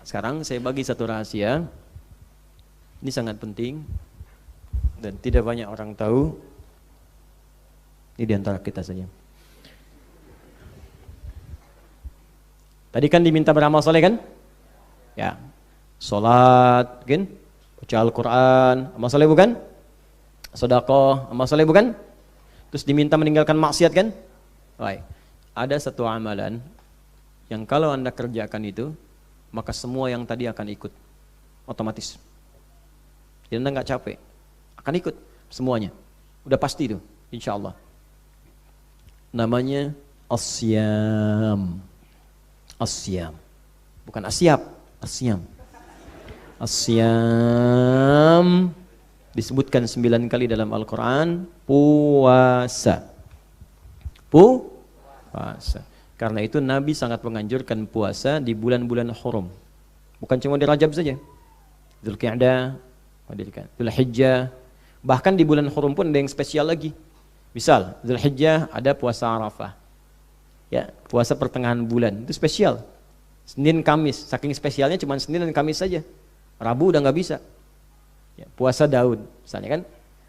sekarang saya bagi satu rahasia. Ini sangat penting dan tidak banyak orang tahu. Ini diantara kita saja. Tadi kan diminta beramal soleh kan? Ya, sholat, kan? Baca Al-Quran, amal soleh bukan? Sedekah, amal soleh bukan? Terus diminta meninggalkan maksiat kan? Baik. Ada satu amalan yang kalau Anda kerjakan itu, maka semua yang tadi akan ikut otomatis. Jadi Anda nggak capek, akan ikut semuanya. Udah pasti itu, insya Allah. Namanya asyam. Asyam, bukan asyap, asyam. Asyam disebutkan 9 kali dalam Al-Quran. Puasa. Puasa. Karena itu Nabi sangat menganjurkan puasa di bulan-bulan hurum. Bukan cuma di Rajab saja. Dzulqa'dah, Dzulhijjah. Bahkan di bulan hurum pun ada yang spesial lagi. Misal, Dzulhijjah ada puasa Arafah. Ya, puasa pertengahan bulan itu spesial. Senin Kamis, saking spesialnya cuma Senin dan Kamis saja. Rabu udah nggak bisa. Ya, puasa Daud, misalnya kan.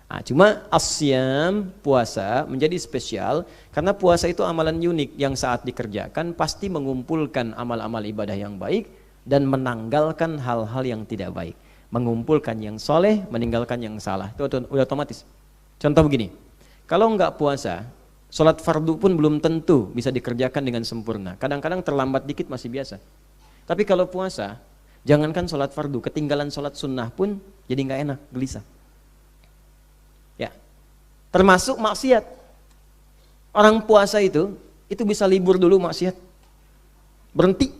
Nah, cuma asyam puasa menjadi spesial karena puasa itu amalan unik yang saat dikerjakan pasti mengumpulkan amal-amal ibadah yang baik dan menanggalkan hal-hal yang tidak baik. Mengumpulkan yang soleh, meninggalkan yang salah. Itu udah otomatis. Contoh begini, kalau nggak puasa, sholat fardu pun belum tentu bisa dikerjakan dengan sempurna. Kadang-kadang terlambat dikit masih biasa. Tapi kalau puasa, jangankan sholat fardu, ketinggalan sholat sunnah pun jadi nggak enak, gelisah. Ya, termasuk maksiat. Orang puasa itu bisa libur dulu maksiat, berhenti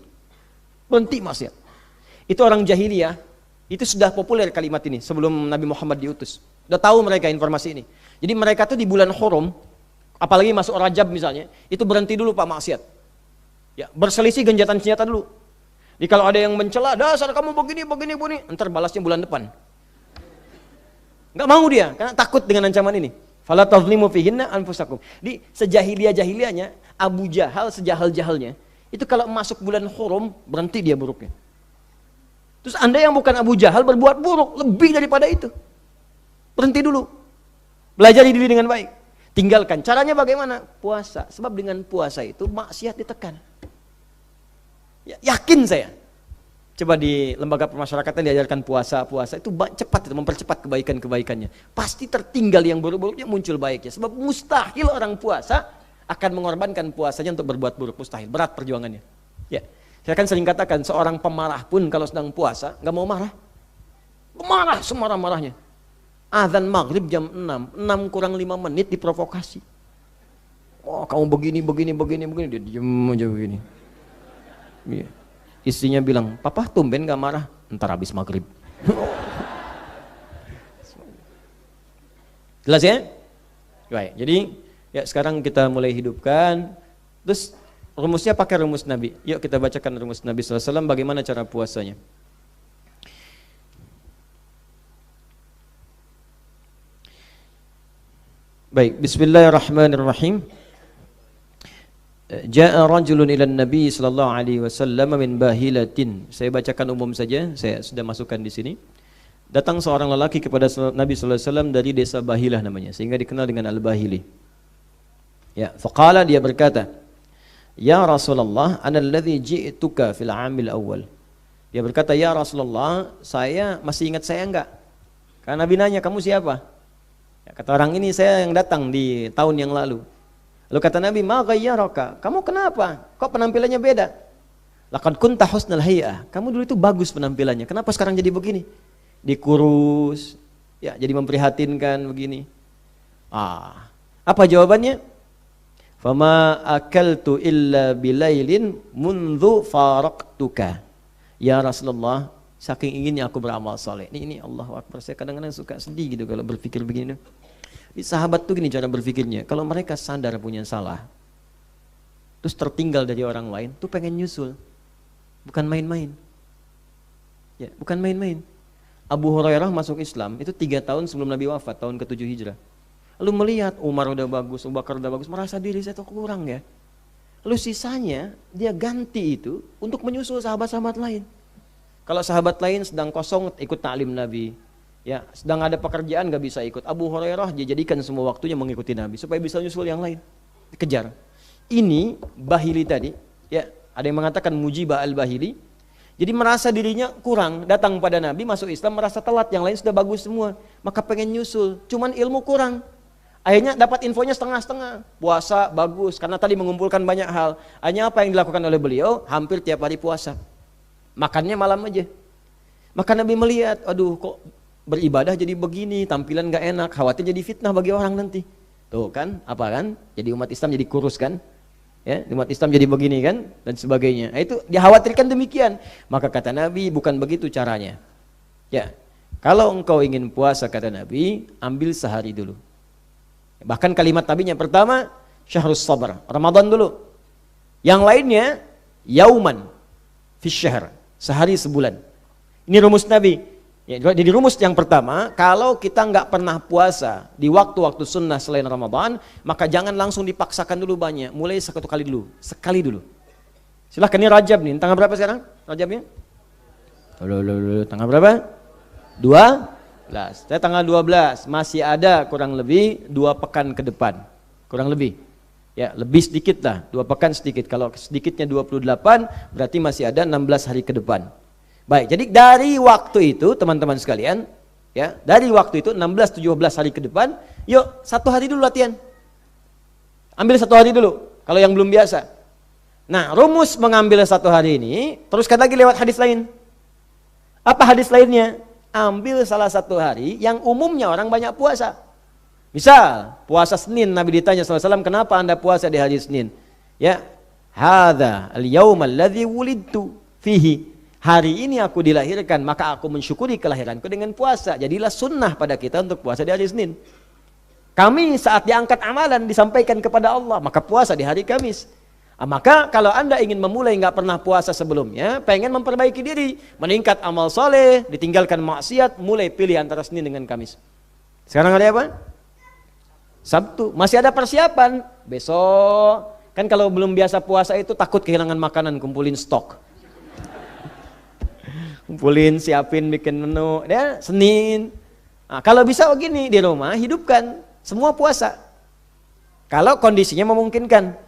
maksiat. Itu orang jahiliyah, itu sudah populer kalimat ini sebelum Nabi Muhammad diutus. Udah tahu mereka informasi ini. Jadi mereka tuh di bulan Hurum, apalagi masuk Rajab misalnya, itu berhenti dulu Pak maksiat. Ya, berselisih genjatan senjata dulu. Jadi kalau ada yang mencela, dasar kamu begini, entar balasnya bulan depan. Enggak mau dia, karena takut dengan ancaman ini. Fala tazlimu fihinna anfusakum. Di sejahiliyah-jahiliyahnya, Abu Jahal sejahal-jahalnya, itu kalau masuk bulan Hurum, berhenti dia buruknya. Terus Anda yang bukan Abu Jahal berbuat buruk, lebih daripada itu. Berhenti dulu. Belajar diri dengan baik. Tinggalkan. Caranya bagaimana? Puasa. Sebab dengan puasa itu maksiat ditekan. Ya, yakin saya. Coba di lembaga pemasyarakatan diajarkan puasa itu cepat itu mempercepat kebaikan-kebaikannya. Pasti tertinggal yang buruk-buruknya muncul baiknya. Sebab mustahil orang puasa akan mengorbankan puasanya untuk berbuat buruk. Mustahil. Berat perjuangannya. Ya. Saya kan sering katakan seorang pemarah pun kalau sedang puasa nggak mau marah. Marah semarah-marahnya. Azan maghrib jam 6 kurang 5 menit diprovokasi. Oh kamu begini, dia diem aja begini. Iya. Istrinya bilang, papa tumben gak marah, ntar habis maghrib. Jelas ya? Baik, jadi ya sekarang kita mulai hidupkan. Terus rumusnya pakai rumus Nabi. Yuk kita bacakan rumus Nabi SAW bagaimana cara puasanya. Baik, bismillahirrahmanirrahim. Ja'a rajulun ila Nabi sallallahu alaihi wasallam min bahilatin. Saya bacakan umum saja, saya sudah masukkan di sini. Datang seorang lelaki kepada Nabi sallallahu alaihi wasallam dari desa Bahilah namanya, sehingga dikenal dengan Al-Bahili. Ya, faqala dia berkata, "Ya Rasulullah, ana alladhi ji'tuka fil 'amil awwal." Dia berkata, "Ya Rasulullah, saya masih ingat saya enggak?" Karena Nabi nanya, "Kamu siapa?" Ya, kata orang ini, saya yang datang di tahun yang lalu. Lalu kata Nabi, "Ma ghayyaraka? Kamu kenapa? Kok penampilannya beda?" "Laqad kunta husnal hay'ah." Kamu dulu itu bagus penampilannya. Kenapa sekarang jadi begini? Dikurus, ya jadi memprihatinkan begini. Apa jawabannya? "Fama akaltu illa bilailin mundzu faraqtuka." Ya Rasulullah, saking inginnya aku beramal saleh. Ini Allahu Akbar. Saya kadang-kadang suka sedih gitu kalau berpikir begini. Di sahabat tuh gini cara berpikirnya. Kalau mereka sadar punya salah, terus tertinggal dari orang lain, tuh pengen nyusul. Bukan main-main. Ya, bukan main-main. Abu Hurairah masuk Islam itu 3 tahun sebelum Nabi wafat, tahun ke-7 Hijrah. Lalu melihat Umar udah bagus, Abu Bakar udah bagus, merasa diri saya tuh kurang ya. Lalu sisanya dia ganti itu untuk menyusul sahabat-sahabat lain. Kalau sahabat lain sedang kosong ikut ta'lim Nabi, ya, sedang ada pekerjaan nggak bisa ikut. Abu Hurairah dia jadikan semua waktunya mengikuti Nabi supaya bisa nyusul yang lain. Dikejar. Ini Bahili tadi, ya, ada yang mengatakan Mujibah al-Bahili. Jadi merasa dirinya kurang, datang pada Nabi, masuk Islam merasa telat, yang lain sudah bagus semua, maka pengen nyusul, cuman ilmu kurang. Akhirnya dapat infonya setengah-setengah. Puasa bagus karena tadi mengumpulkan banyak hal. Hanya apa yang dilakukan oleh beliau? Hampir tiap hari puasa. Makannya malam aja. Maka Nabi melihat, aduh kok beribadah jadi begini, tampilan gak enak, khawatir jadi fitnah bagi orang nanti. Tuh kan, apa kan? Jadi umat Islam jadi kurus kan? Ya, umat Islam jadi begini kan? Dan sebagainya. Nah, itu dikhawatirkan demikian. Maka kata Nabi, bukan begitu caranya. Ya, kalau engkau ingin puasa kata Nabi, ambil sehari dulu. Bahkan kalimat Nabinya pertama, syahrus sabar, Ramadan dulu. Yang lainnya, yauman fi syahr, sehari sebulan. Ini rumus Nabi. Ya, jadi rumus yang pertama, kalau kita nggak pernah puasa di waktu-waktu sunnah selain Ramadan, maka jangan langsung dipaksakan dulu banyak. Mulai satu kali dulu, sekali dulu. Silahkan, ini Rajab nih, tanggal berapa sekarang Rajabnya? Tanggal berapa? 12. Saya tanggal 12, masih ada kurang lebih 2 pekan ke depan. Kurang lebih. Ya, lebih sedikit lah, 2 pekan sedikit. Kalau sedikitnya 28, berarti masih ada 16 hari ke depan. Baik, jadi dari waktu itu teman-teman sekalian, ya, dari waktu itu 16-17 hari ke depan, yuk 1 hari dulu latihan. Ambil 1 hari dulu, kalau yang belum biasa. Nah, rumus mengambil 1 hari ini, teruskan lagi lewat hadis lain. Apa hadis lainnya? Ambil salah 1 hari yang umumnya orang banyak puasa. Misal, puasa Senin, Nabi ditanya SAW, kenapa anda puasa di hari Senin? Ya, hadza al-yaum alladzi wulidtu fihi. Hari ini aku dilahirkan, maka aku mensyukuri kelahiranku dengan puasa. Jadilah sunnah pada kita untuk puasa di hari Senin. Kami saat diangkat amalan disampaikan kepada Allah, maka puasa di hari Kamis. Maka kalau anda ingin memulai nggak pernah puasa sebelumnya, pengen memperbaiki diri, meningkat amal soleh, ditinggalkan maksiat, mulai pilih antara Senin dengan Kamis. Sekarang hari apa? Sabtu. Masih ada persiapan. Besok, kan kalau belum biasa puasa itu takut kehilangan makanan, kumpulin stok. Kumpulin, siapin, bikin menu, ya, Senin. Nah, kalau bisa begini di rumah, hidupkan semua puasa. Kalau kondisinya memungkinkan.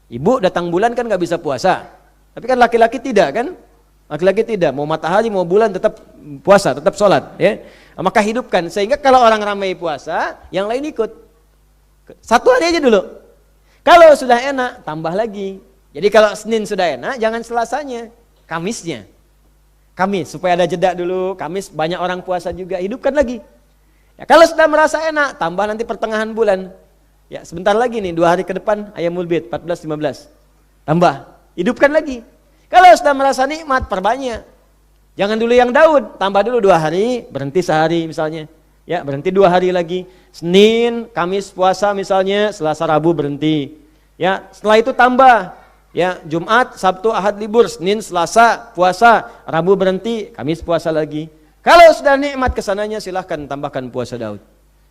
Ibu datang bulan kan nggak bisa puasa. Tapi kan laki-laki tidak kan? Laki-laki tidak, mau matahari mau bulan tetap puasa, tetap sholat. Ya. Maka hidupkan, sehingga kalau orang ramai puasa, yang lain ikut. 1 hari aja dulu. Kalau sudah enak, tambah lagi. Jadi kalau Senin sudah enak, jangan Selasanya, Kamisnya. Kamis, supaya ada jeda dulu, Kamis banyak orang puasa juga, hidupkan lagi. Ya, kalau sudah merasa enak, tambah nanti pertengahan bulan. Ya, sebentar lagi nih, 2 hari ke depan, Ayyamul Bid, 14-15. Tambah, hidupkan lagi. Kalau sudah merasa nikmat, perbanyak. Jangan dulu yang Daud, tambah dulu 2 hari, berhenti sehari misalnya. Ya, berhenti 2 hari lagi. Senin, Kamis puasa misalnya, Selasa, Rabu berhenti. Ya, setelah itu tambah. Ya, Jumat, Sabtu, Ahad libur, Senin, Selasa puasa, Rabu berhenti, Kamis puasa lagi. Kalau sudah nikmat kesananya silahkan tambahkan puasa Daud.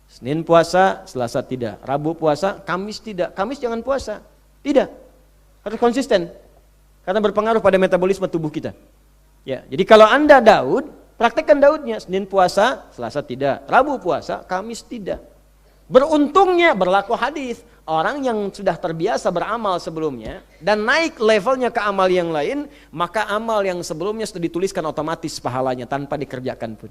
Senin puasa, Selasa tidak, Rabu puasa, Kamis tidak. Kamis jangan puasa. Tidak. Harus konsisten. Karena berpengaruh pada metabolisme tubuh kita. Ya, jadi kalau Anda Daud, praktekkan Daudnya. Senin puasa, Selasa tidak, Rabu puasa, Kamis tidak. Beruntungnya berlaku hadis, orang yang sudah terbiasa beramal sebelumnya dan naik levelnya ke amal yang lain, maka amal yang sebelumnya sudah dituliskan otomatis pahalanya tanpa dikerjakan pun.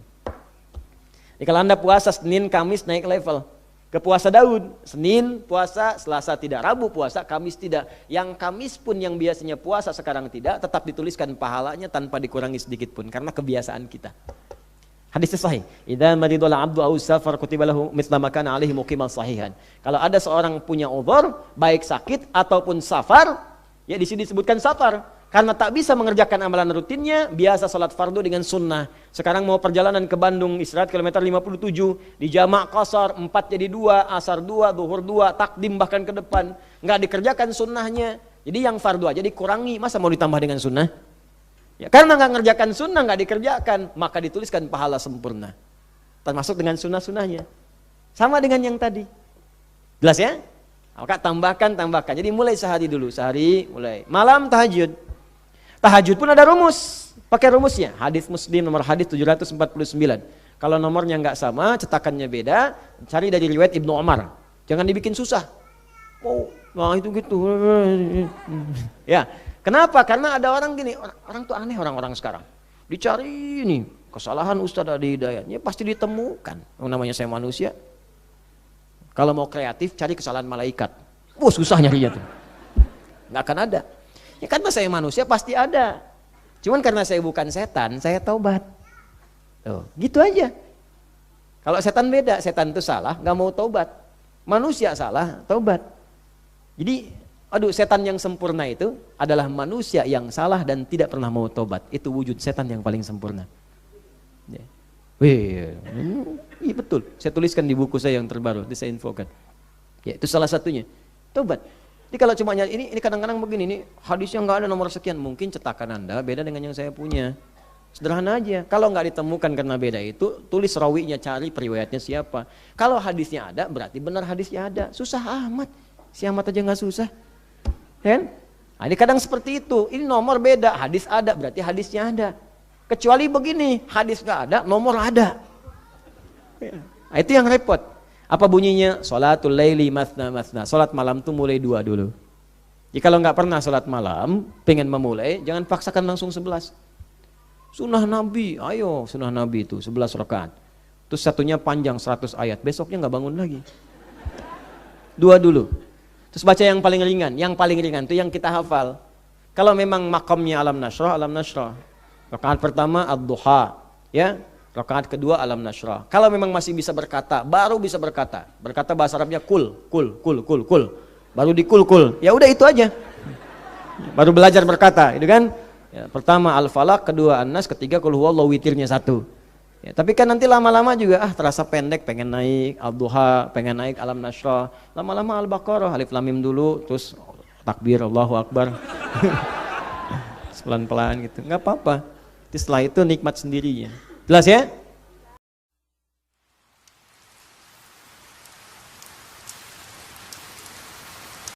Jadi kalau Anda puasa Senin, Kamis naik level ke puasa Daud, Senin puasa, Selasa tidak, Rabu puasa, Kamis tidak. Yang Kamis pun yang biasanya puasa sekarang tidak, tetap dituliskan pahalanya tanpa dikurangi sedikit pun karena kebiasaan kita. Hadis sahih. Idza maridul 'abdu aw safar kutiba lahu mithla ma kana 'alaihi muqiman sahihan. Kalau ada seorang punya uzur, baik sakit ataupun safar, ya di sini disebutkan safar karena tak bisa mengerjakan amalan rutinnya, biasa salat fardu dengan sunnah. Sekarang mau perjalanan ke Bandung, istirahat kilometer 57, di jamak qasar 4 jadi 2, asar 2, zuhur 2, takdim bahkan ke depan, enggak dikerjakan sunnahnya. Jadi yang fardu aja dikurangi, masa mau ditambah dengan sunnah? Ya, karena nggak ngerjakan sunnah, nggak dikerjakan, maka dituliskan pahala sempurna. Termasuk dengan sunnah-sunnahnya. Sama dengan yang tadi. Jelas ya? Maka tambahkan. Jadi mulai sehari dulu, sehari mulai. Malam tahajud. Tahajud pun ada rumus. Pakai rumusnya, hadis Muslim nomor hadis 749. Kalau nomornya nggak sama, cetakannya beda, cari dari riwayat Ibnu Umar. Jangan dibikin susah. Oh, nah itu gitu. Ya, kenapa? Karena ada orang gini, orang tuh aneh orang-orang sekarang. Dicari nih kesalahan Ustadz Adi Hidayatnya pasti ditemukan. Namanya saya manusia. Kalau mau kreatif, cari kesalahan malaikat. Susah nyarinya tuh. Nggak akan ada. Ya karena saya manusia pasti ada. Cuman karena saya bukan setan, saya taubat. Tuh, gitu aja. Kalau setan beda, setan itu salah, nggak mau taubat. Manusia salah, taubat. Jadi, setan yang sempurna itu adalah manusia yang salah dan tidak pernah mau taubat. Itu wujud setan yang paling sempurna. Ya. Iya betul. Saya tuliskan di buku saya yang terbaru, saya infokan. Ya, itu salah satunya. Taubat. Jadi kalau cuma ini kadang-kadang begini, ini hadisnya nggak ada nomor sekian, mungkin cetakan Anda beda dengan yang saya punya. Sederhana aja. Kalau nggak ditemukan karena beda itu, tulis rawinya, cari periwayatnya siapa. Kalau hadisnya ada, berarti benar hadisnya ada. Susah amat. Si amat aja nggak susah. Kan? Nah, ini kadang seperti itu. Ini nomor beda, hadis ada, berarti hadisnya ada. Kecuali begini, hadis nggak ada, nomor ada. Nah, itu yang repot. Apa bunyinya? Sholatul laili mathna mathna. Sholat malam tuh mulai 2 dulu. Jika kalau nggak pernah sholat malam, pengen memulai, jangan paksakan langsung 11. Sunnah Nabi, ayo sunnah Nabi itu 11 rakaat. Terus satunya panjang 100 ayat, besoknya nggak bangun lagi. 2 dulu. Terus baca yang paling ringan itu yang kita hafal. Kalau memang makamnya alam nasrah. Rakaat pertama ad-duha, ya. Rakaat kedua alam nasrah. Kalau memang masih bisa berkata, baru bisa berkata. Berkata bahasa Arabnya kul. Baru di kul. Ya udah itu aja. Baru belajar berkata, itu kan? Ya, pertama Al-Falaq, kedua An-Nas, ketiga Qul huwallahu, witirnya 1. Ya, tapi kan nanti lama-lama juga terasa pendek, pengen naik Al-Duha, pengen naik Alam Nashrah. Lama-lama Al-Baqarah, Alif Lam Mim dulu, terus takbir Allahu Akbar. Pelan-pelan gitu. Enggak apa-apa. Setelah itu nikmat sendirinya. Jelas ya?